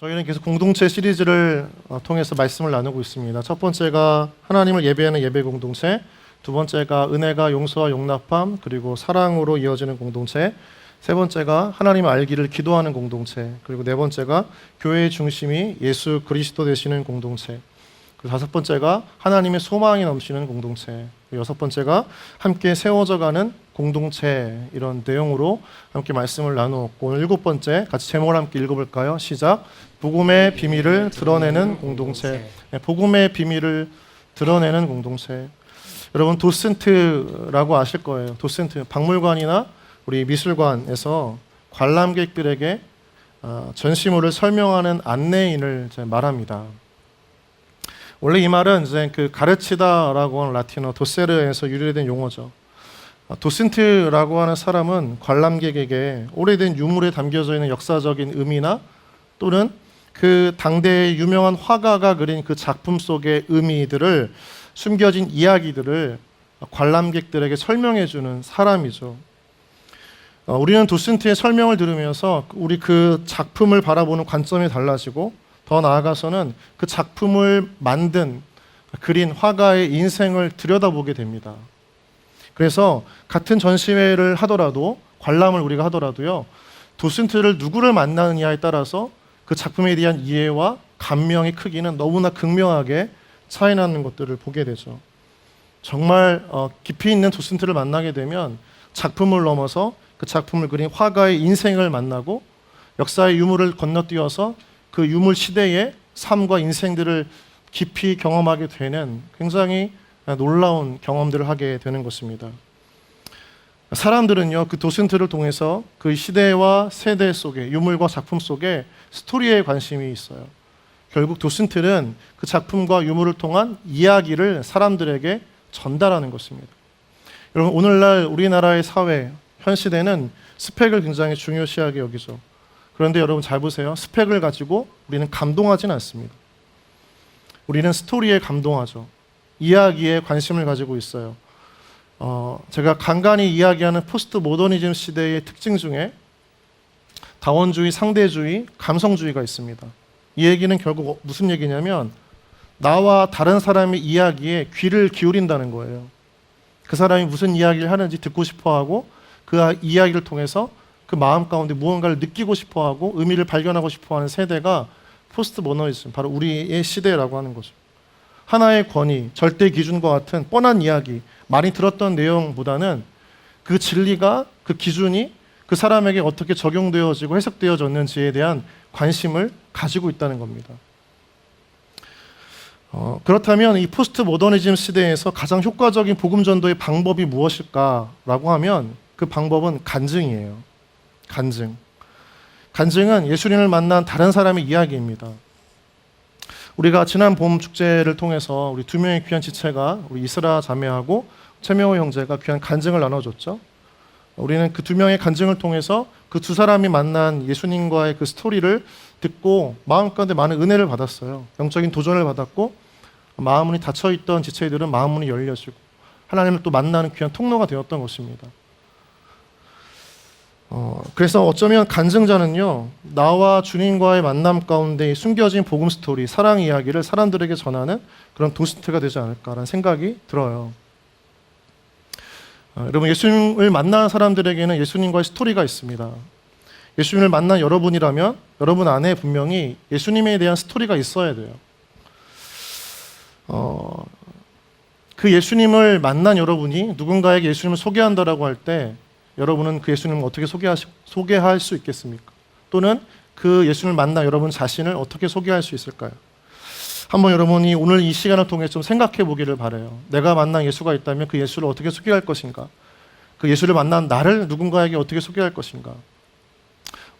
저희는 계속 공동체 시리즈를 통해서 말씀을 나누고 있습니다. 첫 번째가 하나님을 예배하는 예배 공동체, 두 번째가 은혜가 용서와 용납함, 그리고 사랑으로 이어지는 공동체, 세 번째가 하나님을 알기를 기도하는 공동체, 그리고 네 번째가 교회의 중심이 예수 그리스도 되시는 공동체, 그리고 다섯 번째가 하나님의 소망이 넘치는 공동체, 여섯 번째가 함께 세워져 가는 공동체, 이런 내용으로 함께 말씀을 나누었고, 오늘 일곱 번째 같이 제목을 함께 읽어볼까요? 시작. 복음의 비밀을 드러내는 공동체. 복음의 비밀을 드러내는 공동체. 여러분 도슨트라고 아실 거예요. 도슨트, 박물관이나 우리 미술관에서 관람객들에게 전시물을 설명하는 안내인을 말합니다. 원래 이 말은 이제 그 가르치다라고 하는 라틴어 도세르에서 유래된 용어죠. 도슨트라고 하는 사람은 관람객에게 오래된 유물에 담겨져 있는 역사적인 의미나 또는 그 당대의 유명한 화가가 그린 그 작품 속의 의미들을, 숨겨진 이야기들을 관람객들에게 설명해 주는 사람이죠. 우리는 도슨트의 설명을 들으면서 우리 그 작품을 바라보는 관점이 달라지고, 더 나아가서는 그 작품을 만든, 그린 화가의 인생을 들여다보게 됩니다. 그래서 같은 전시회를 하더라도, 관람을 우리가 하더라도요, 도슨트를 누구를 만나느냐에 따라서 그 작품에 대한 이해와 감명의 크기는 너무나 극명하게 차이나는 것들을 보게 되죠. 정말 깊이 있는 도슨트를 만나게 되면 작품을 넘어서 그 작품을 그린 화가의 인생을 만나고, 역사의 유물을 건너뛰어서 그 유물 시대의 삶과 인생들을 깊이 경험하게 되는 굉장히 놀라운 경험들을 하게 되는 것입니다. 사람들은요, 그 도슨트를 통해서 그 시대와 세대 속에, 유물과 작품 속에 스토리에 관심이 있어요. 결국 도슨트는 그 작품과 유물을 통한 이야기를 사람들에게 전달하는 것입니다. 여러분, 오늘날 우리나라의 사회, 현 시대는 스펙을 굉장히 중요시하게 여기죠. 그런데 여러분 잘 보세요. 스펙을 가지고 우리는 감동하지는 않습니다. 우리는 스토리에 감동하죠. 이야기에 관심을 가지고 있어요. 제가 간간히 이야기하는 포스트 모더니즘 시대의 특징 중에 다원주의, 상대주의, 감성주의가 있습니다. 이 얘기는 결국 무슨 얘기냐면, 나와 다른 사람의 이야기에 귀를 기울인다는 거예요. 그 사람이 무슨 이야기를 하는지 듣고 싶어하고, 그 이야기를 통해서 그 마음 가운데 무언가를 느끼고 싶어하고 의미를 발견하고 싶어하는 세대가 포스트 모더니즘, 바로 우리의 시대라고 하는 거죠. 하나의 권위, 절대 기준과 같은 뻔한 이야기, 많이 들었던 내용보다는 그 진리가, 그 기준이 그 사람에게 어떻게 적용되어지고 해석되어졌는지에 대한 관심을 가지고 있다는 겁니다. 그렇다면 이 포스트 모더니즘 시대에서 가장 효과적인 복음 전도의 방법이 무엇일까라고 하면, 그 방법은 간증이에요. 간증. 간증은 예수님을 만난 다른 사람의 이야기입니다. 우리가 지난 봄 축제를 통해서 우리 두 명의 귀한 지체가, 우리 이스라 자매하고 최명호 형제가 귀한 간증을 나눠줬죠. 우리는 그 두 명의 간증을 통해서 그 두 사람이 만난 예수님과의 그 스토리를 듣고 마음 가운데 많은 은혜를 받았어요. 영적인 도전을 받았고, 마음문이 닫혀있던 지체들은 마음문이 열려지고 하나님을 또 만나는 귀한 통로가 되었던 것입니다. 그래서 어쩌면 간증자는요, 나와 주님과의 만남 가운데 숨겨진 복음 스토리, 사랑 이야기를 사람들에게 전하는 그런 도슨트가 되지 않을까라는 생각이 들어요. 여러분, 예수님을 만난 사람들에게는 예수님과의 스토리가 있습니다. 예수님을 만난 여러분이라면 여러분 안에 분명히 예수님에 대한 스토리가 있어야 돼요. 그 예수님을 만난 여러분이 누군가에게 예수님을 소개한다라고 할 때, 여러분은 그 예수님을 어떻게 소개할 수 있겠습니까? 또는 그 예수님을 만난 여러분 자신을 어떻게 소개할 수 있을까요? 한번 여러분이 오늘 이 시간을 통해 좀 생각해 보기를 바라요. 내가 만난 예수가 있다면 그 예수를 어떻게 소개할 것인가? 그 예수를 만난 나를 누군가에게 어떻게 소개할 것인가?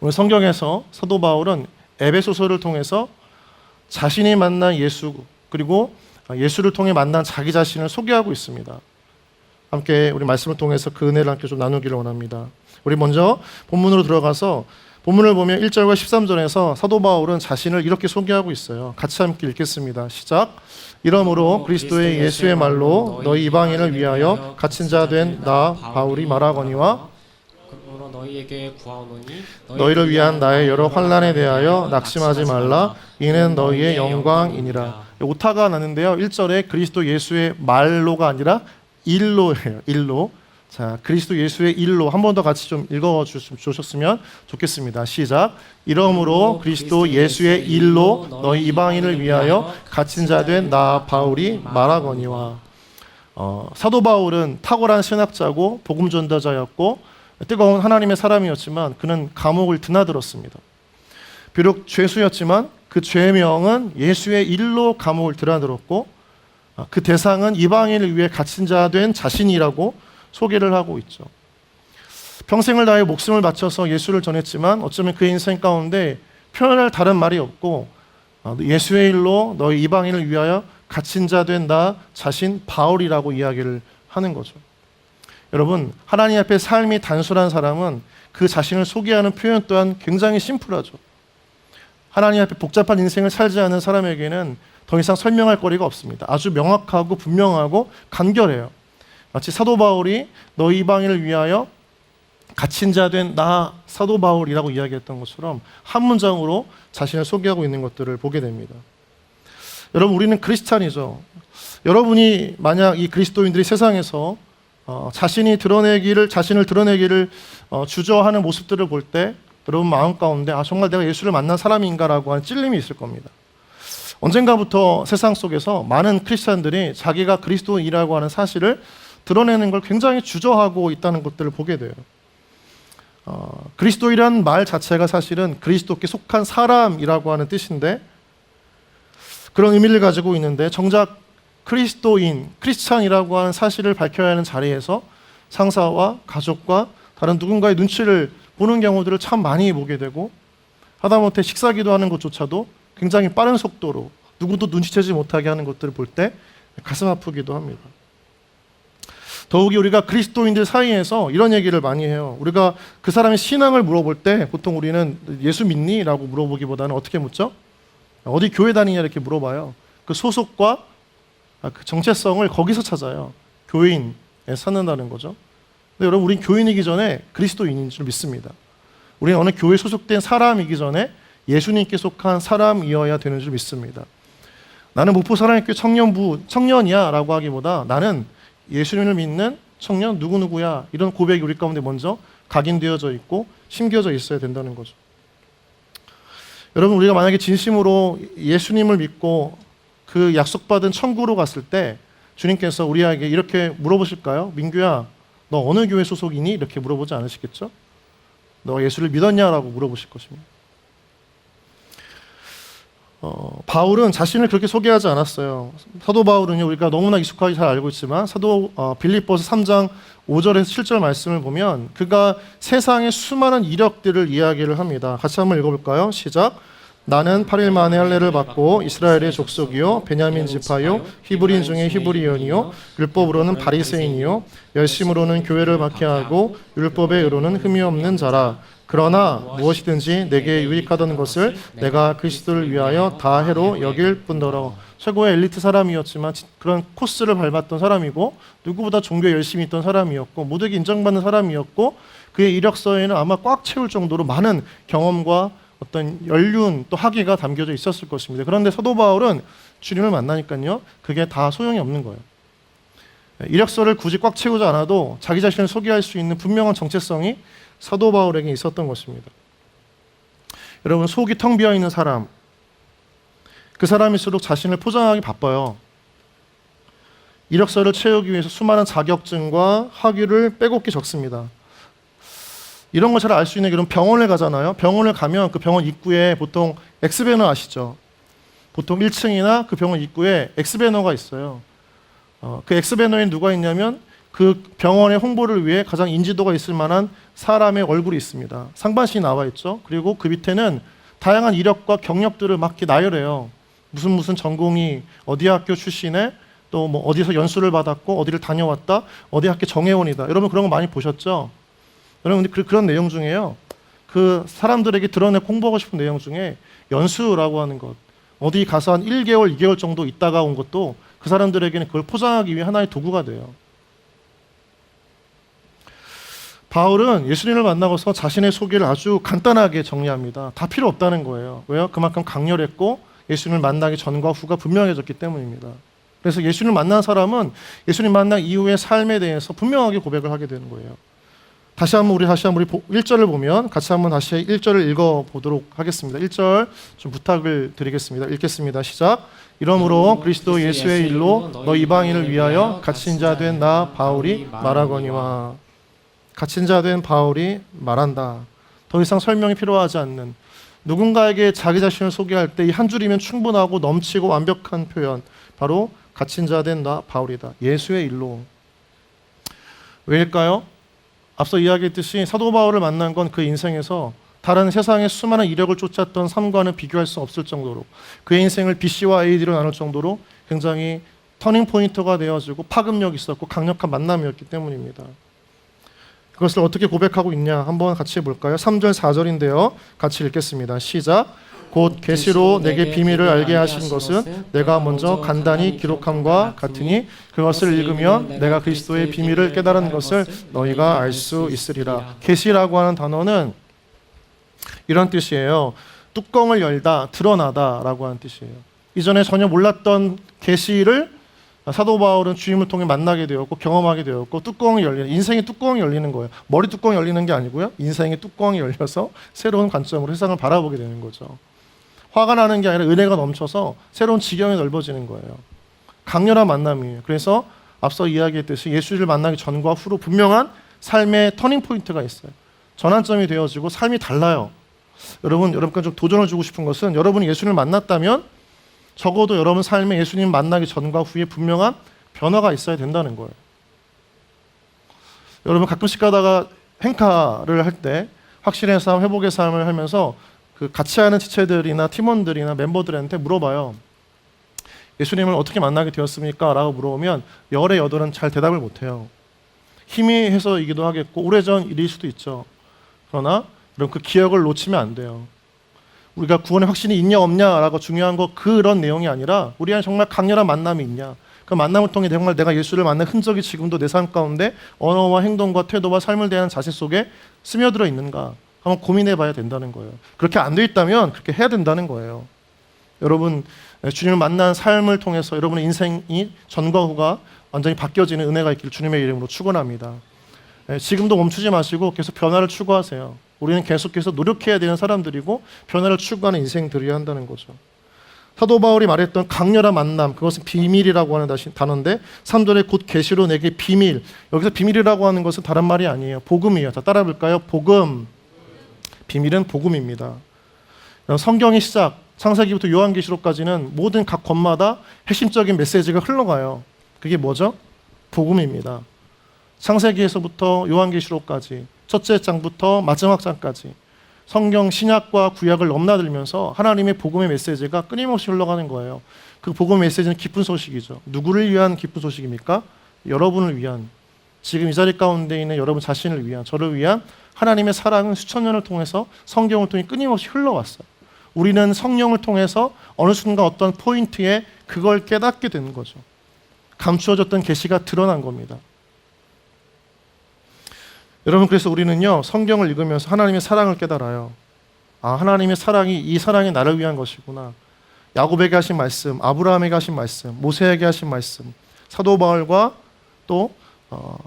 오늘 성경에서 사도 바울은 에베소서를 통해서 자신이 만난 예수, 그리고 예수를 통해 만난 자기 자신을 소개하고 있습니다. 함께 우리 말씀을 통해서 그 은혜를 함께 좀 나누기를 원합니다. 우리 먼저 본문으로 들어가서 본문을 보면 1절과 13절에서 사도 바울은 자신을 이렇게 소개하고 있어요. 같이 함께 읽겠습니다. 시작. 이러므로 그리스도의 예수의 말로 너희 이방인을 위하여 갇힌 자 된 나 바울이 말하거니와 그러므로 너희에게 구하오노니 너희를 위한 나의 여러 환난에 대하여 낙심하지 말라. 이는 너희의 영광이니라. 오타가 나는데요. 1절에 그리스도 예수의 말로가 아니라 일로예요. 일로. 자, 그리스도 예수의 일로 한 번 더 같이 좀 읽어 주셨으면 좋겠습니다. 시작. 이러므로 그리스도 예수의 일로 너희 이방인을 위하여 갇힌 자 된 나 바울이 말하거니와. 사도 바울은 탁월한 신학자고 복음 전도자였고 뜨거운 하나님의 사람이었지만 그는 감옥을 드나들었습니다. 비록 죄수였지만 그 죄명은 예수의 일로 감옥을 드나들었고 그 대상은 이방인을 위해 갇힌 자 된 자신이라고 소개를 하고 있죠. 평생을 다해 목숨을 바쳐서 예수를 전했지만 어쩌면 그 인생 가운데 표현할 다른 말이 없고 예수의 일로 너희 이방인을 위하여 갇힌 자 된 나 자신 바울이라고 이야기를 하는 거죠. 여러분, 하나님 앞에 삶이 단순한 사람은 그 자신을 소개하는 표현 또한 굉장히 심플하죠. 하나님 앞에 복잡한 인생을 살지 않은 사람에게는 더 이상 설명할 거리가 없습니다. 아주 명확하고 분명하고 간결해요. 마치 사도 바울이 너희 이방인을 위하여 갇힌 자 된 나 사도 바울이라고 이야기했던 것처럼 한 문장으로 자신을 소개하고 있는 것들을 보게 됩니다. 여러분, 우리는 크리스찬이죠. 여러분이 만약 이 그리스도인들이 세상에서 자신을 드러내기를 주저하는 모습들을 볼 때 여러분 마음 가운데 정말 내가 예수를 만난 사람인가라고 하는 찔림이 있을 겁니다. 언젠가부터 세상 속에서 많은 크리스찬들이 자기가 그리스도인이라고 하는 사실을 드러내는 걸 굉장히 주저하고 있다는 것들을 보게 돼요. 그리스도이라는 말 자체가 사실은 그리스도께 속한 사람이라고 하는 뜻인데 그런 의미를 가지고 있는데 정작 그리스도인, 크리스찬이라고 하는 사실을 밝혀야 하는 자리에서 상사와 가족과 다른 누군가의 눈치를 보는 경우들을 참 많이 보게 되고 하다못해 식사 기도하는 것조차도 굉장히 빠른 속도로 누구도 눈치채지 못하게 하는 것들을 볼 때 가슴 아프기도 합니다. 더욱이 우리가 그리스도인들 사이에서 이런 얘기를 많이 해요. 우리가 그 사람의 신앙을 물어볼 때 보통 우리는 예수 믿니? 라고 물어보기보다는 어떻게 묻죠? 어디 교회 다니냐 이렇게 물어봐요. 그 소속과 그 정체성을 거기서 찾아요. 교인에 찾는다는 거죠. 근데 여러분, 우린 교인이기 전에 그리스도인인 줄 믿습니다. 우리는 어느 교회에 소속된 사람이기 전에 예수님께 속한 사람이어야 되는 줄 믿습니다. 나는 목포 사랑학교 청년이야 라고 하기보다 나는 예수님을 믿는 청년 누구누구야 이런 고백이 우리 가운데 먼저 각인되어져 있고 심겨져 있어야 된다는 거죠. 여러분, 우리가 만약에 진심으로 예수님을 믿고 그 약속받은 천국으로 갔을 때 주님께서 우리에게 이렇게 물어보실까요? 민규야, 너 어느 교회 소속이니? 이렇게 물어보지 않으시겠죠? 너 예수를 믿었냐라고 물어보실 것입니다. 바울은 자신을 그렇게 소개하지 않았어요. 사도 바울은요, 우리가 너무나 익숙하게 잘 알고 있지만 사도 빌립보서 3장 5절에서 7절 말씀을 보면 그가 세상의 수많은 이력들을 이야기를 합니다. 같이 한번 읽어볼까요? 시작. 나는 8일 만에 할례를 받고 이스라엘의 족속이요 베냐민 지파요 히브리인 중에 히브리인이요 율법으로는 바리새인이요 열심으로는 교회를 박해하고 율법의 의로는 흠이 없는 자라. 그러나 무엇이든지 내게 유익하던 것을 내가 그리스도를 위하여 다 해로 여길 뿐더러. 최고의 엘리트 사람이었지만 그런 코스를 밟았던 사람이고 누구보다 종교에 열심히 있던 사람이었고 모두에게 인정받는 사람이었고 그의 이력서에는 아마 꽉 채울 정도로 많은 경험과 어떤 연륜 또 학위가 담겨져 있었을 것입니다. 그런데 사도 바울은 주님을 만나니까요, 그게 다 소용이 없는 거예요. 이력서를 굳이 꽉 채우지 않아도 자기 자신을 소개할 수 있는 분명한 정체성이 사도 바울에게 있었던 것입니다. 여러분, 속이 텅 비어 있는 사람, 그 사람일수록 자신을 포장하기 바빠요. 이력서를 채우기 위해서 수많은 자격증과 학위를 빼곡히 적습니다. 이런 걸 잘 알 수 있는 게 병원을 가잖아요. 병원을 가면 그 병원 입구에 보통 엑스배너 아시죠? 보통 1층이나 그 병원 입구에 엑스배너가 있어요. 그 엑스배너에 누가 있냐면 그 병원의 홍보를 위해 가장 인지도가 있을 만한 사람의 얼굴이 있습니다. 상반신이 나와 있죠. 그리고 그 밑에는 다양한 이력과 경력들을 막 이렇게 나열해요. 무슨 전공이 어디 학교 출신에 또 뭐 어디서 연수를 받았고 어디를 다녀왔다, 어디 학교 정회원이다. 여러분 그런 거 많이 보셨죠? 여러분 그런 내용 중에요. 그 사람들에게 드러내고 홍보하고 싶은 내용 중에 연수라고 하는 것, 어디 가서 한 1개월, 2개월 정도 있다가 온 것도 그 사람들에게는 그걸 포장하기 위해 하나의 도구가 돼요. 바울은 예수님을 만나고서 자신의 소개를 아주 간단하게 정리합니다. 다 필요 없다는 거예요. 왜요? 그만큼 강렬했고 예수님을 만나기 전과 후가 분명해졌기 때문입니다. 그래서 예수님을 만난 사람은 예수님 만난 이후의 삶에 대해서 분명하게 고백을 하게 되는 거예요. 다시 한번 우리 1절을 보면 같이 한번 다시 1절을 읽어보도록 하겠습니다. 1절 좀 부탁을 드리겠습니다. 읽겠습니다. 시작. 이러므로 그리스도 예수의 일로 너 이방인을 위하여 갇힌 자 된 나 바울이 말하거니와. 갇힌 자 된 바울이 말한다. 더 이상 설명이 필요하지 않는, 누군가에게 자기 자신을 소개할 때 이 한 줄이면 충분하고 넘치고 완벽한 표현, 바로 갇힌 자 된 나 바울이다. 예수의 일로. 왜일까요? 앞서 이야기했듯이 사도 바울을 만난 건 그 인생에서 다른 세상의 수많은 이력을 쫓았던 삶과는 비교할 수 없을 정도로, 그의 인생을 BC와 AD로 나눌 정도로 굉장히 터닝 포인트가 되어지고 파급력이 있었고 강력한 만남이었기 때문입니다. 그것을 어떻게 고백하고 있냐 한번 같이 볼까요? 3절 4절인데요. 같이 읽겠습니다. 시작. 곧 계시로 내게 비밀을 알게 하신 것은 내가 먼저 간단히 기록함과 같으니 그것을 읽으면 내가 그리스도의 비밀을 깨달은 것을 너희가 알 수 있으리라. 계시라고 하는 단어는 이런 뜻이에요. 뚜껑을 열다, 드러나다 라고 하는 뜻이에요. 이전에 전혀 몰랐던 계시를 사도 바울은 주님을 통해 만나게 되었고 경험하게 되었고, 뚜껑이 열리는, 인생의 뚜껑이 열리는 거예요. 머리 뚜껑이 열리는 게 아니고요. 인생의 뚜껑이 열려서 새로운 관점으로 세상을 바라보게 되는 거죠. 화가 나는 게 아니라 은혜가 넘쳐서 새로운 지경이 넓어지는 거예요. 강렬한 만남이에요. 그래서 앞서 이야기했듯이 예수를 만나기 전과 후로 분명한 삶의 터닝 포인트가 있어요. 전환점이 되어지고 삶이 달라요. 여러분께 좀 도전을 주고 싶은 것은, 여러분이 예수를 만났다면 적어도 여러분 삶에 예수님 만나기 전과 후에 분명한 변화가 있어야 된다는 거예요. 여러분 가끔씩 가다가 행카를 할 때 확신의 삶, 회복의 삶을 하면서 그 같이 하는 지체들이나 팀원들이나 멤버들한테 물어봐요. 예수님을 어떻게 만나게 되었습니까? 라고 물어보면 열의 여덟은 잘 대답을 못해요. 희미해서이기도 하겠고 오래전 일일 수도 있죠. 그러나 여러분 그 기억을 놓치면 안 돼요. 우리가 구원의 확신이 있냐 없냐라고 중요한 거 그런 내용이 아니라, 우리 안에 정말 강렬한 만남이 있냐, 그 만남을 통해 정말 내가 예수를 만난 흔적이 지금도 내 삶 가운데 언어와 행동과 태도와 삶을 대하는 자세 속에 스며들어 있는가 한번 고민해 봐야 된다는 거예요. 그렇게 안 돼 있다면 그렇게 해야 된다는 거예요. 여러분 주님을 만난 삶을 통해서 여러분의 인생이 전과 후가 완전히 바뀌어지는 은혜가 있기를 주님의 이름으로 축원합니다. 지금도 멈추지 마시고 계속 변화를 추구하세요. 우리는 계속해서 노력해야 되는 사람들이고 변화를 추구하는 인생들이어야 한다는 거죠. 사도 바울이 말했던 강렬한 만남, 그것은 비밀이라고 하는 단어인데 3절에 곧 계시로 내게 비밀, 여기서 비밀이라고 하는 것은 다른 말이 아니에요. 복음이에요. 다 따라 볼까요? 복음. 비밀은 복음입니다. 성경의 시작, 창세기부터 요한계시록까지는 모든 각 권마다 핵심적인 메시지가 흘러가요. 그게 뭐죠? 복음입니다. 창세기에서부터 요한계시록까지 첫째 장부터 마지막 장까지 성경 신약과 구약을 넘나들면서 하나님의 복음의 메시지가 끊임없이 흘러가는 거예요. 그 복음 메시지는 기쁜 소식이죠. 누구를 위한 기쁜 소식입니까? 여러분을 위한, 지금 이 자리 가운데 있는 여러분 자신을 위한, 저를 위한 하나님의 사랑은 수천 년을 통해서 성경을 통해 끊임없이 흘러왔어요. 우리는 성령을 통해서 어느 순간 어떤 포인트에 그걸 깨닫게 되는 거죠. 감추어졌던 계시가 드러난 겁니다. 여러분 그래서 우리는요 성경을 읽으면서 하나님의 사랑을 깨달아요. 아, 하나님의 사랑이 이 사랑이 나를 위한 것이구나. 야곱에게 하신 말씀, 아브라함에게 하신 말씀, 모세에게 하신 말씀, 사도 바울과 또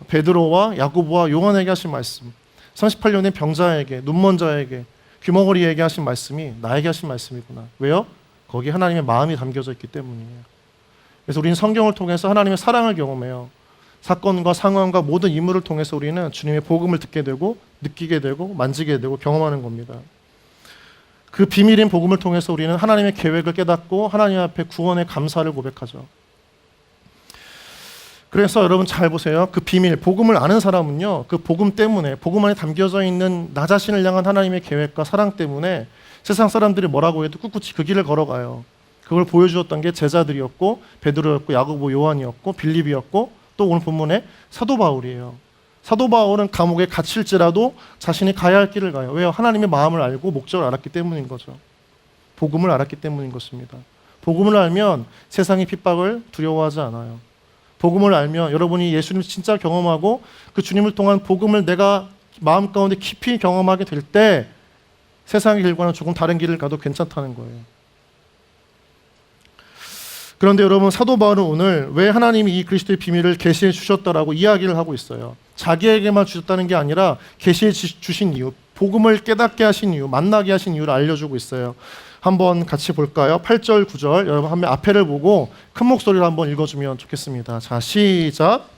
베드로와 야고보와 요한에게 하신 말씀, 38년의 병자에게, 눈먼 자에게, 귀머거리에게 하신 말씀이 나에게 하신 말씀이구나. 왜요? 거기에 하나님의 마음이 담겨져 있기 때문이에요. 그래서 우리는 성경을 통해서 하나님의 사랑을 경험해요. 사건과 상황과 모든 인물을 통해서 우리는 주님의 복음을 듣게 되고 느끼게 되고 만지게 되고 경험하는 겁니다. 그 비밀인 복음을 통해서 우리는 하나님의 계획을 깨닫고 하나님 앞에 구원의 감사를 고백하죠. 그래서 여러분 잘 보세요. 그 비밀, 복음을 아는 사람은요, 그 복음 때문에, 복음 안에 담겨져 있는 나 자신을 향한 하나님의 계획과 사랑 때문에 세상 사람들이 뭐라고 해도 꿋꿋이 그 길을 걸어가요. 그걸 보여주었던 게 제자들이었고 베드로였고 야고보, 요한이었고 빌립이었고 또 오늘 본문에 사도 바울이에요. 사도 바울은 감옥에 갇힐지라도 자신이 가야 할 길을 가요. 왜요? 하나님의 마음을 알고 목적을 알았기 때문인 거죠. 복음을 알았기 때문인 것입니다. 복음을 알면 세상의 핍박을 두려워하지 않아요. 복음을 알면 여러분이 예수님을 진짜 경험하고 그 주님을 통한 복음을 내가 마음 가운데 깊이 경험하게 될 때 세상의 길과는 조금 다른 길을 가도 괜찮다는 거예요. 그런데 여러분, 사도 바울은 오늘 왜 하나님이 이 그리스도의 비밀을 계시해 주셨다라고 이야기를 하고 있어요. 자기에게만 주셨다는 게 아니라 계시해 주신 이유, 복음을 깨닫게 하신 이유, 만나게 하신 이유를 알려주고 있어요. 한번 같이 볼까요? 8절, 9절. 여러분 한번 앞에를 보고 큰 목소리로 한번 읽어주면 좋겠습니다. 자, 시작.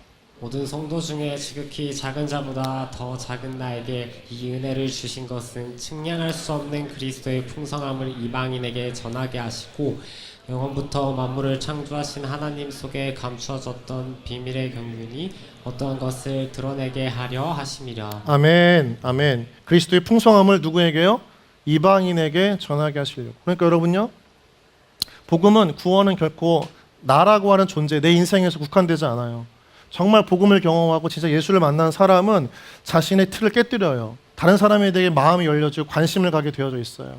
모든 성도 중에 지극히 작은 자보다 더 작은 나에게 이 은혜를 주신 것은 측량할 수 없는 그리스도의 풍성함을 이방인에게 전하게 하시고 영원부터 만물을 창조하신 하나님 속에 감추어졌던 비밀의 경륜이 어떠한 것을 드러내게 하려 하심이라. 아멘, 아멘. 그리스도의 풍성함을 누구에게요? 이방인에게 전하게 하시려고. 그러니까 여러분요, 복음은, 구원은 결코 나라고 하는 존재, 내 인생에서 국한되지 않아요. 정말 복음을 경험하고 진짜 예수를 만난 사람은 자신의 틀을 깨뜨려요. 다른 사람에 대해 마음이 열려지고 관심을 가게 되어져 있어요.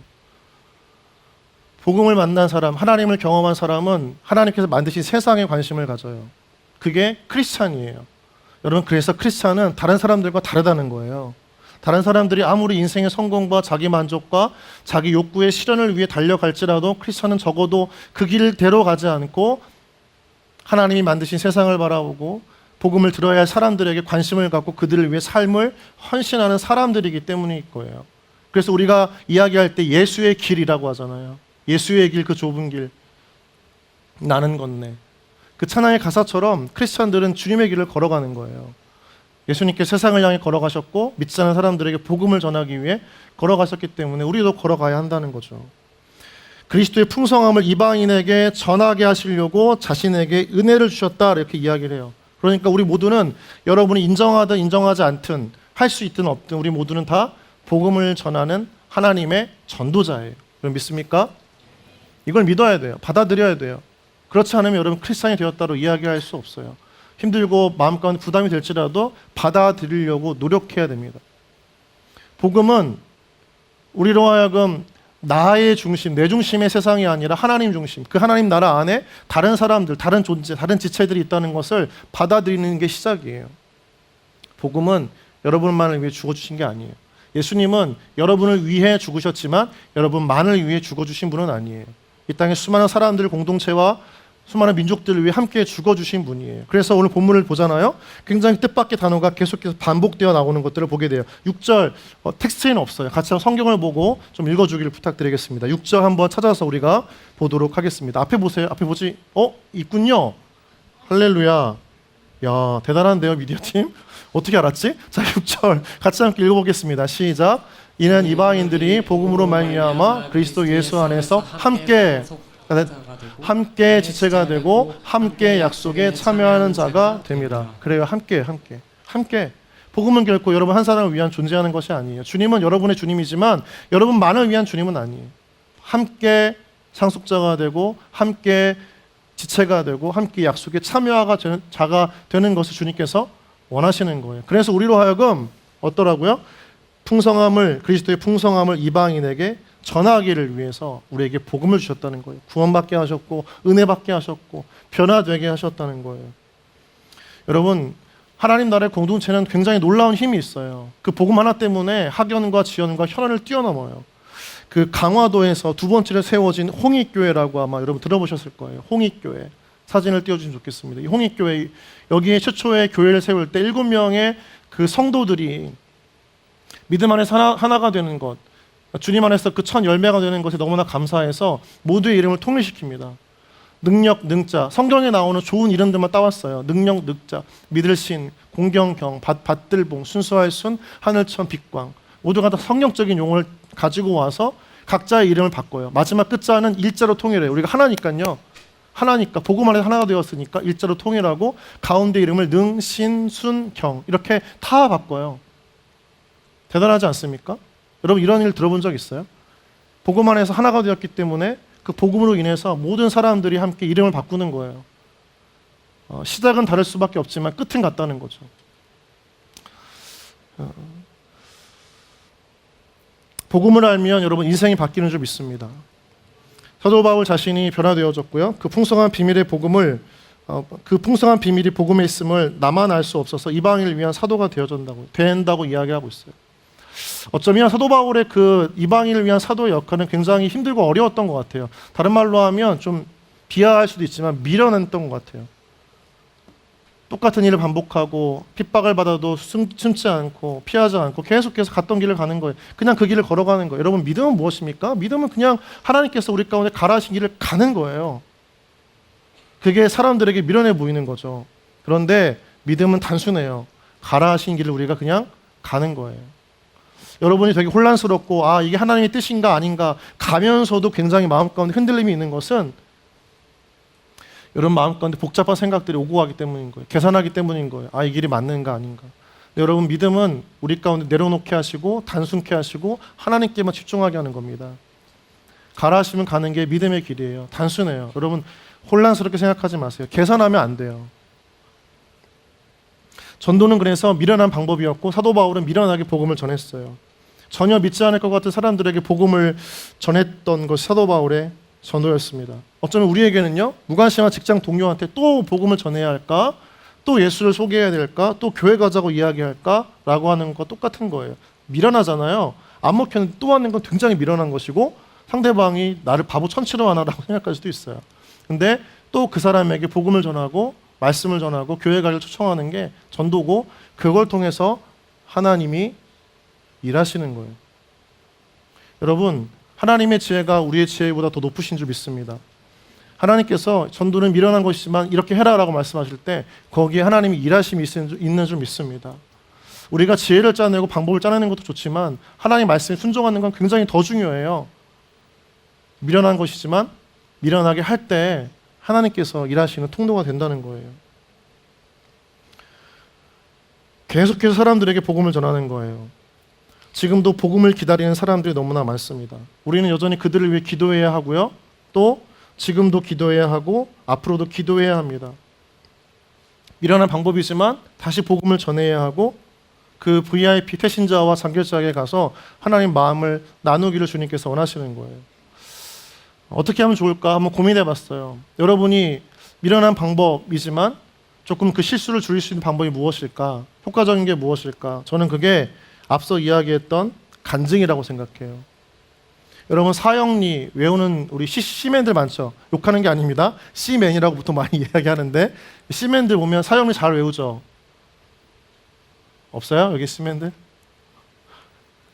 복음을 만난 사람, 하나님을 경험한 사람은 하나님께서 만드신 세상에 관심을 가져요. 그게 크리스찬이에요. 여러분, 그래서 크리스찬은 다른 사람들과 다르다는 거예요. 다른 사람들이 아무리 인생의 성공과 자기 만족과 자기 욕구의 실현을 위해 달려갈지라도 크리스찬은 적어도 그 길대로 가지 않고 하나님이 만드신 세상을 바라보고 복음을 들어야 할 사람들에게 관심을 갖고 그들을 위해 삶을 헌신하는 사람들이기 때문일 거예요. 그래서 우리가 이야기할 때 예수의 길이라고 하잖아요. 예수의 길, 그 좁은 길, 나는 걷네. 그 찬양의 가사처럼 크리스찬들은 주님의 길을 걸어가는 거예요. 예수님께 세상을 향해 걸어가셨고 믿지 않는 사람들에게 복음을 전하기 위해 걸어가셨기 때문에 우리도 걸어가야 한다는 거죠. 그리스도의 풍성함을 이방인에게 전하게 하시려고 자신에게 은혜를 주셨다, 이렇게 이야기를 해요. 그러니까 우리 모두는, 여러분이 인정하든 인정하지 않든 할 수 있든 없든 우리 모두는 다 복음을 전하는 하나님의 전도자예요. 여러분 믿습니까? 이걸 믿어야 돼요. 받아들여야 돼요. 그렇지 않으면 여러분 크리스찬이 되었다고 이야기할 수 없어요. 힘들고 마음 가운데 부담이 될지라도 받아들이려고 노력해야 됩니다. 복음은 우리로 하여금 나의 중심, 내 중심의 세상이 아니라 하나님 중심, 그 하나님 나라 안에 다른 사람들, 다른 존재, 다른 지체들이 있다는 것을 받아들이는 게 시작이에요. 복음은 여러분만을 위해 죽어주신 게 아니에요. 예수님은 여러분을 위해 죽으셨지만 여러분만을 위해 죽어주신 분은 아니에요. 이 땅에 수많은 사람들 공동체와 수많은 민족들을 위해 함께 죽어주신 분이에요. 그래서 오늘 본문을 보잖아요. 굉장히 뜻밖의 단어가 계속해서 반복되어 나오는 것들을 보게 돼요. 6절 텍스트에는 없어요. 같이 성경을 보고 좀 읽어주기를 부탁드리겠습니다. 6절 한번 찾아서 우리가 보도록 하겠습니다. 앞에 보세요. 앞에 보지? 있군요. 할렐루야. 야, 대단한데요, 미디어팀? 어떻게 알았지? 자, 6절 같이 함께 읽어보겠습니다. 시작. 이는 이방인들이 복음으로 말미암아 그리스도 예수 안에서 함께 지체가 되고 함께 약속에 참여하는 자가 됩니다. 그래요. 함께. 복음은 결코 여러분 한 사람을 위한 존재하는 것이 아니에요. 주님은 여러분의 주님이지만 여러분만을 위한 주님은 아니에요. 함께 상속자가 되고 함께 지체가 되고 함께 약속에 참여가 자가 되는 것을 주님께서 원하시는 거예요. 그래서 우리로 하여금 어떠라고요? 그리스도의 풍성함을 이방인에게 전하기를 위해서 우리에게 복음을 주셨다는 거예요. 구원받게 하셨고 은혜 받게 하셨고 변화되게 하셨다는 거예요. 여러분, 하나님 나라의 공동체는 굉장히 놀라운 힘이 있어요. 그 복음 하나 때문에 학연과 지연과 혈연을 뛰어넘어요. 그 강화도에서 두 번째로 세워진 홍익교회라고 아마 여러분 들어보셨을 거예요. 홍익교회. 사진을 띄워주시면 좋겠습니다. 이 홍익교회, 여기에 최초의 교회를 세울 때 7명의 그 성도들이 믿음 안에서 하나가 되는 것, 주님 안에서 그 첫 열매가 되는 것에 너무나 감사해서 모두의 이름을 통일시킵니다. 능력, 능자, 성경에 나오는 좋은 이름들만 따왔어요. 능력, 능자, 믿을 신, 공경경, 받들봉, 순수할 순, 하늘천, 빛광, 모두가 다 성경적인 용어를 가지고 와서 각자의 이름을 바꿔요. 마지막 끝자는 일자로 통일해요. 우리가 하나니까요. 하나니까 복음 안에서 하나가 되었으니까 일자로 통일하고 가운데 이름을 능, 신, 순, 경 이렇게 다 바꿔요. 대단하지 않습니까? 여러분 이런 일 들어본 적 있어요? 복음 안에서 하나가 되었기 때문에 그 복음으로 인해서 모든 사람들이 함께 이름을 바꾸는 거예요. 시작은 다를 수밖에 없지만 끝은 같다는 거죠. 복음을 알면 여러분 인생이 바뀌는 줄 믿습니다. 사도 바울 자신이 변화되어졌고요. 그 풍성한 비밀의 복음을 그 풍성한 비밀이 복음에 있음을 나만 알 수 없어서 이방인을 위한 사도가 된다고 이야기하고 있어요. 어쩌면 사도 바울의 그 이방인을 위한 사도의 역할은 굉장히 힘들고 어려웠던 것 같아요. 다른 말로 하면 좀 비하할 수도 있지만 미련했던 것 같아요. 똑같은 일을 반복하고 핍박을 받아도 숨지 않고 피하지 않고 계속해서 갔던 길을 가는 거예요. 그냥 그 길을 걸어가는 거예요. 여러분, 믿음은 무엇입니까? 믿음은 그냥 하나님께서 우리 가운데 가라하신 길을 가는 거예요. 그게 사람들에게 미련해 보이는 거죠. 그런데 믿음은 단순해요. 가라하신 길을 우리가 그냥 가는 거예요. 여러분이 되게 혼란스럽고 이게 하나님의 뜻인가 아닌가 가면서도 굉장히 마음 가운데 흔들림이 있는 것은 여러분 마음 가운데 복잡한 생각들이 오고 가기 때문인 거예요. 계산하기 때문인 거예요. 이 길이 맞는가 아닌가. 여러분, 믿음은 우리 가운데 내려놓게 하시고 단순케 하시고 하나님께만 집중하게 하는 겁니다. 가라 하시면 가는 게 믿음의 길이에요. 단순해요. 여러분, 혼란스럽게 생각하지 마세요. 계산하면 안 돼요. 전도는 그래서 미련한 방법이었고 사도 바울은 미련하게 복음을 전했어요. 전혀 믿지 않을 것 같은 사람들에게 복음을 전했던 것이 사도 바울의 전도였습니다. 어쩌면 우리에게는요, 무관심한 직장 동료한테 또 복음을 전해야 할까? 또 예수를 소개해야 될까? 또 교회 가자고 이야기할까? 라고 하는 거 똑같은 거예요. 미련하잖아요. 안 먹혔는데 또 하는 건 굉장히 미련한 것이고 상대방이 나를 바보 천치로 하나라고 생각할 수도 있어요. 근데 또 그 사람에게 복음을 전하고 말씀을 전하고 교회 가기를 초청하는 게 전도고, 그걸 통해서 하나님이 일하시는 거예요. 여러분, 하나님의 지혜가 우리의 지혜보다 더 높으신 줄 믿습니다. 하나님께서 전도는 미련한 것이지만 이렇게 해라라고 말씀하실 때 거기에 하나님이 일하심이 있는 줄 믿습니다. 우리가 지혜를 짜내고 방법을 짜내는 것도 좋지만 하나님 말씀에 순종하는 건 굉장히 더 중요해요. 미련한 것이지만 미련하게 할 때 하나님께서 일하시는 통로가 된다는 거예요. 계속해서 사람들에게 복음을 전하는 거예요. 지금도 복음을 기다리는 사람들이 너무나 많습니다. 우리는 여전히 그들을 위해 기도해야 하고요. 또 지금도 기도해야 하고 앞으로도 기도해야 합니다. 미련한 방법이지만 다시 복음을 전해야 하고 그 VIP 태신자와 장결자에게 가서 하나님 마음을 나누기를 주님께서 원하시는 거예요. 어떻게 하면 좋을까 한번 고민해 봤어요. 여러분이 미련한 방법이지만 조금 그 실수를 줄일 수 있는 방법이 무엇일까? 효과적인 게 무엇일까? 저는 그게 앞서 이야기했던 간증이라고 생각해요. 여러분, 사형리 외우는 우리 C맨들 많죠? 욕하는 게 아닙니다. C맨이라고 보통 많이 이야기하는데 C맨들 보면 사형리 잘 외우죠? 없어요? 여기 C맨들?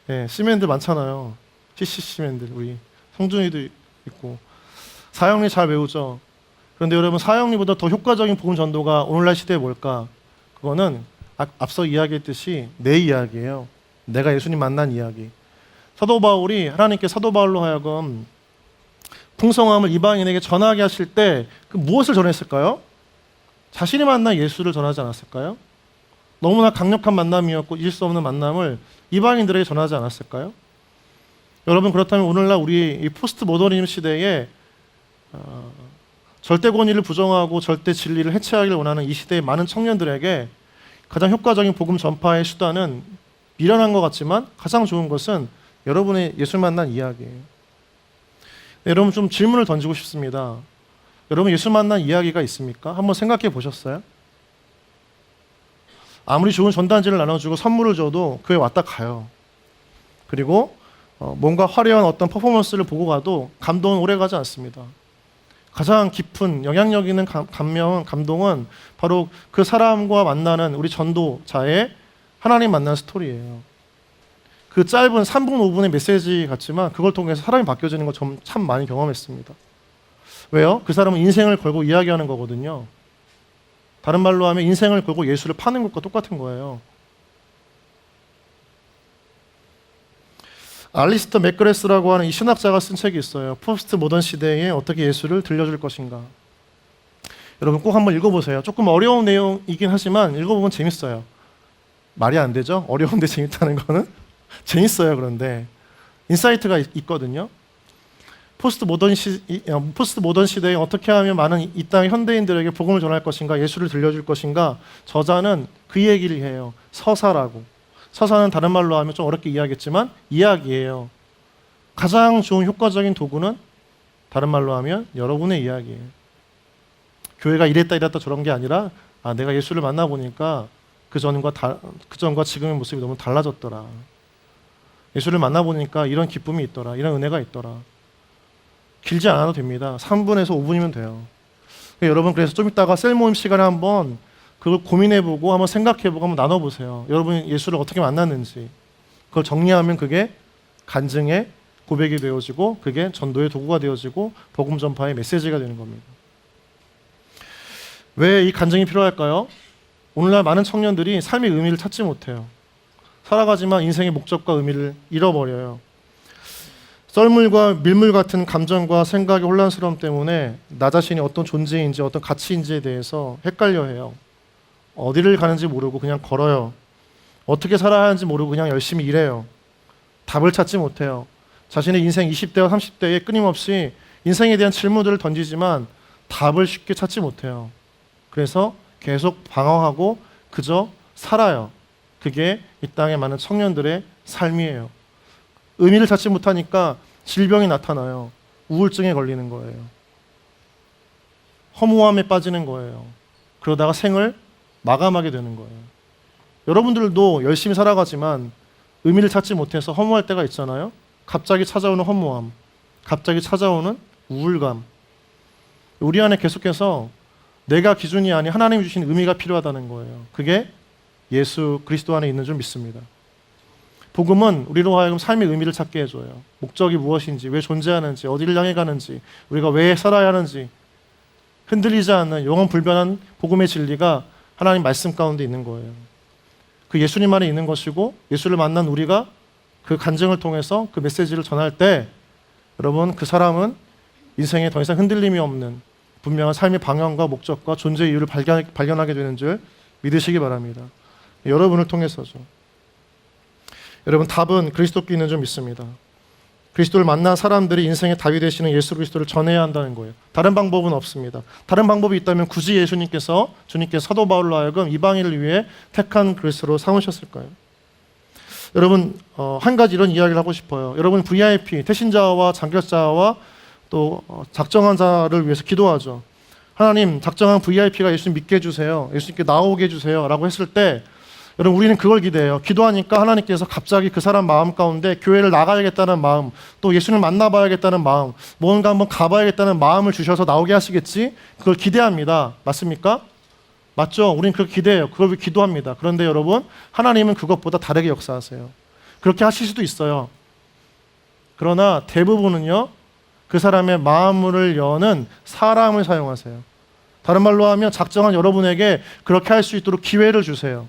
네, C맨들 많잖아요. C맨들 우리 성준이도 있고 사형리 잘 외우죠? 그런데 여러분, 사형리보다 더 효과적인 복음 전도가 오늘날 시대에 뭘까? 그거는 앞서 이야기했듯이 내 이야기예요. 내가 예수님 만난 이야기. 사도 바울이 하나님께 사도 바울로 하여금 풍성함을 이방인에게 전하게 하실 때 그 무엇을 전했을까요? 자신이 만난 예수를 전하지 않았을까요? 너무나 강력한 만남이었고 잊을 수 없는 만남을 이방인들에게 전하지 않았을까요? 여러분, 그렇다면 오늘날 우리 이 포스트 모더니즘 시대에 절대 권위를 부정하고 절대 진리를 해체하기를 원하는 이 시대의 많은 청년들에게 가장 효과적인 복음 전파의 수단은 미련한 것 같지만 가장 좋은 것은 여러분의 예수 만난 이야기예요. 여러분, 좀 질문을 던지고 싶습니다. 여러분, 예수 만난 이야기가 있습니까? 한번 생각해 보셨어요? 아무리 좋은 전단지를 나눠주고 선물을 줘도 교회 왔다 가요. 그리고 뭔가 화려한 어떤 퍼포먼스를 보고 가도 감동은 오래 가지 않습니다. 가장 깊은 영향력 있는 감동은 바로 그 사람과 만나는 우리 전도자의 하나님 만난 스토리예요. 그 짧은 3분 5분의 메시지 같지만 그걸 통해서 사람이 바뀌어지는 거 참 많이 경험했습니다. 왜요? 그 사람은 인생을 걸고 이야기하는 거거든요. 다른 말로 하면 인생을 걸고 예수를 파는 것과 똑같은 거예요. 알리스터 맥그레스라고 하는 이 신학자가 쓴 책이 있어요. 포스트 모던 시대에 어떻게 예수를 들려줄 것인가. 여러분, 꼭 한번 읽어보세요. 조금 어려운 내용이긴 하지만 읽어보면 재밌어요. 말이 안 되죠? 어려운데 재밌다는 거는? 재밌어요. 그런데 인사이트가 있거든요. 포스트 모던 시대에 어떻게 하면 많은 이 땅의 현대인들에게 복음을 전할 것인가, 예수를 들려줄 것인가. 저자는 그 얘기를 해요. 서사라고. 서사는 다른 말로 하면 좀 어렵게 이야기했지만 이야기예요. 가장 좋은 효과적인 도구는 다른 말로 하면 여러분의 이야기예요. 교회가 이랬다 저런 게 아니라 내가 예수를 만나보니까 그 전과 지금의 모습이 너무 달라졌더라. 예수를 만나보니까 이런 기쁨이 있더라. 이런 은혜가 있더라. 길지 않아도 됩니다. 3분에서 5분이면 돼요. 여러분, 그래서 좀 이따가 셀 모임 시간에 한번 그걸 고민해보고 한번 생각해보고 한번 나눠보세요. 여러분이 예수를 어떻게 만났는지. 그걸 정리하면 그게 간증의 고백이 되어지고 그게 전도의 도구가 되어지고 복음 전파의 메시지가 되는 겁니다. 왜 이 간증이 필요할까요? 오늘날 많은 청년들이 삶의 의미를 찾지 못해요. 살아가지만 인생의 목적과 의미를 잃어버려요. 썰물과 밀물 같은 감정과 생각의 혼란스러움 때문에 나 자신이 어떤 존재인지 어떤 가치인지에 대해서 헷갈려해요. 어디를 가는지 모르고 그냥 걸어요. 어떻게 살아야 하는지 모르고 그냥 열심히 일해요. 답을 찾지 못해요. 자신의 인생 20대와 30대에 끊임없이 인생에 대한 질문들을 던지지만 답을 쉽게 찾지 못해요. 그래서 계속 방황하고 그저 살아요. 그게 이 땅의 많은 청년들의 삶이에요. 의미를 찾지 못하니까 질병이 나타나요. 우울증에 걸리는 거예요. 허무함에 빠지는 거예요. 그러다가 생을 마감하게 되는 거예요. 여러분들도 열심히 살아가지만 의미를 찾지 못해서 허무할 때가 있잖아요. 갑자기 찾아오는 허무함, 갑자기 찾아오는 우울감. 우리 안에 계속해서 내가 기준이 아닌 하나님이 주신 의미가 필요하다는 거예요. 그게 예수 그리스도 안에 있는 줄 믿습니다. 복음은 우리로 하여금 삶의 의미를 찾게 해줘요. 목적이 무엇인지, 왜 존재하는지, 어디를 향해 가는지, 우리가 왜 살아야 하는지 흔들리지 않는 영원 불변한 복음의 진리가 하나님 말씀 가운데 있는 거예요. 그 예수님 안에 있는 것이고 예수를 만난 우리가 그 간증을 통해서 그 메시지를 전할 때 여러분, 그 사람은 인생에 더 이상 흔들림이 없는 분명한 삶의 방향과 목적과 존재의 이유를 발견하게 되는 줄 믿으시기 바랍니다. 여러분을 통해서죠. 여러분, 답은 그리스도께 있는 줄 믿습니다. 그리스도를 만난 사람들이 인생의 답이 되시는 예수 그리스도를 전해야 한다는 거예요. 다른 방법은 없습니다. 다른 방법이 있다면 굳이 주님께서 사도 바울로 하여금 이방인을 위해 택한 그리스도로 삼으셨을까요? 여러분, 한 가지 이런 이야기를 하고 싶어요. 여러분, VIP, 태신자와 장결자와 또 작정한 자를 위해서 기도하죠. 하나님, 작정한 VIP가 예수님 믿게 해주세요. 예수님께 나오게 해주세요. 라고 했을 때 여러분, 우리는 그걸 기대해요. 기도하니까 하나님께서 갑자기 그 사람 마음 가운데 교회를 나가야겠다는 마음, 또 예수님을 만나봐야겠다는 마음, 뭔가 한번 가봐야겠다는 마음을 주셔서 나오게 하시겠지? 그걸 기대합니다. 맞습니까? 맞죠? 우리는 그렇게 기대해요. 그걸 기도합니다. 그런데 여러분, 하나님은 그것보다 다르게 역사하세요. 그렇게 하실 수도 있어요. 그러나 대부분은요, 그 사람의 마음을 여는 사람을 사용하세요. 다른 말로 하면 작정한 여러분에게 그렇게 할 수 있도록 기회를 주세요.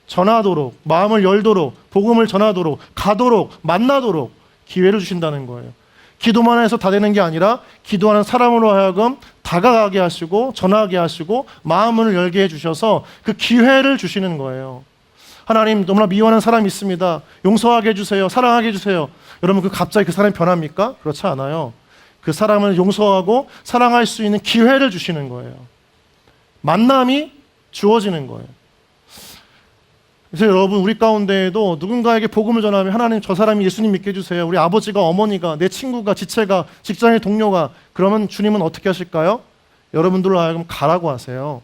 전하도록, 마음을 열도록, 복음을 전하도록, 가도록, 만나도록 기회를 주신다는 거예요. 기도만 해서 다 되는 게 아니라 기도하는 사람으로 하여금 다가가게 하시고 전하게 하시고 마음을 열게 해주셔서 그 기회를 주시는 거예요. 하나님, 너무나 미워하는 사람이 있습니다. 용서하게 해주세요. 사랑하게 해주세요. 여러분, 갑자기 그 사람이 변합니까? 그렇지 않아요. 그 사람을 용서하고 사랑할 수 있는 기회를 주시는 거예요. 만남이 주어지는 거예요. 그래서 여러분, 우리 가운데에도 누군가에게 복음을 전하면 하나님, 저 사람이 예수님 믿게 해주세요. 우리 아버지가, 어머니가, 내 친구가, 지체가, 직장의 동료가, 그러면 주님은 어떻게 하실까요? 여러분들로 하여금 가라고 하세요.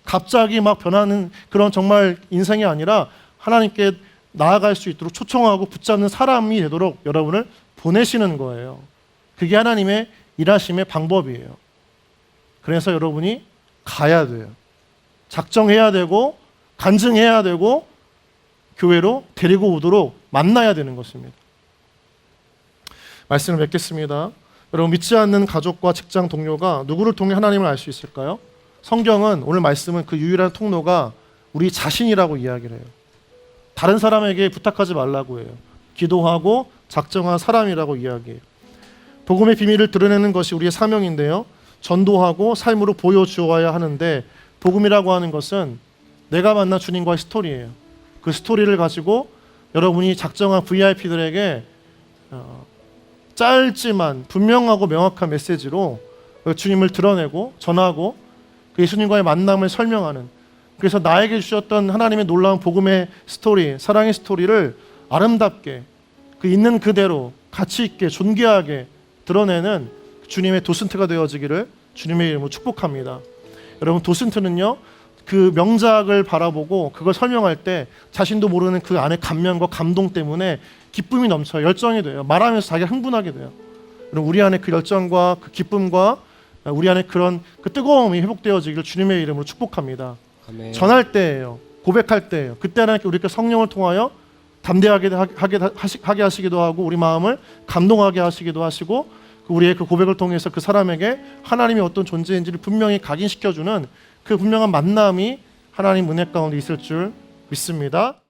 갑자기 막 변하는 그런 정말 인생이 아니라 하나님께 나아갈 수 있도록 초청하고 붙잡는 사람이 되도록 여러분을 보내시는 거예요. 그게 하나님의 일하심의 방법이에요. 그래서 여러분이 가야 돼요. 작정해야 되고 간증해야 되고 교회로 데리고 오도록 만나야 되는 것입니다. 말씀을 맺겠습니다. 여러분, 믿지 않는 가족과 직장 동료가 누구를 통해 하나님을 알 수 있을까요? 성경은, 오늘 말씀은 그 유일한 통로가 우리 자신이라고 이야기를 해요. 다른 사람에게 부탁하지 말라고 해요. 기도하고 작정한 사람이라고 이야기해요. 복음의 비밀을 드러내는 것이 우리의 사명인데요, 전도하고 삶으로 보여주어야 하는데, 복음이라고 하는 것은 내가 만난 주님과의 스토리예요. 그 스토리를 가지고 여러분이 작정한 VIP들에게 짧지만 분명하고 명확한 메시지로 주님을 드러내고 전하고 그 예수님과의 만남을 설명하는, 그래서 나에게 주셨던 하나님의 놀라운 복음의 스토리, 사랑의 스토리를 아름답게 그 있는 그대로 가치 있게 존귀하게 드러내는 주님의 도슨트가 되어지기를 주님의 이름으로 축복합니다. 여러분 도슨트는요 그 명작을 바라보고 그걸 설명할 때 자신도 모르는 그 안에 감명과 감동 때문에 기쁨이 넘쳐요. 열정이 돼요. 말하면서 자기가 흥분하게 돼요. 여러분 우리 안에 그 열정과 그 기쁨과 우리 안에 그런 그 뜨거움이 회복되어지기를 주님의 이름으로 축복합니다. 아멘. 전할 때예요. 고백할 때예요. 그때 하나님께 우리가 성령을 통하여 담대하게 하게 하시기도 하고 우리 마음을 감동하게 하시기도 하시고 우리의 그 고백을 통해서 그 사람에게 하나님이 어떤 존재인지를 분명히 각인시켜주는 그 분명한 만남이 하나님 은혜 가운데 있을 줄 믿습니다.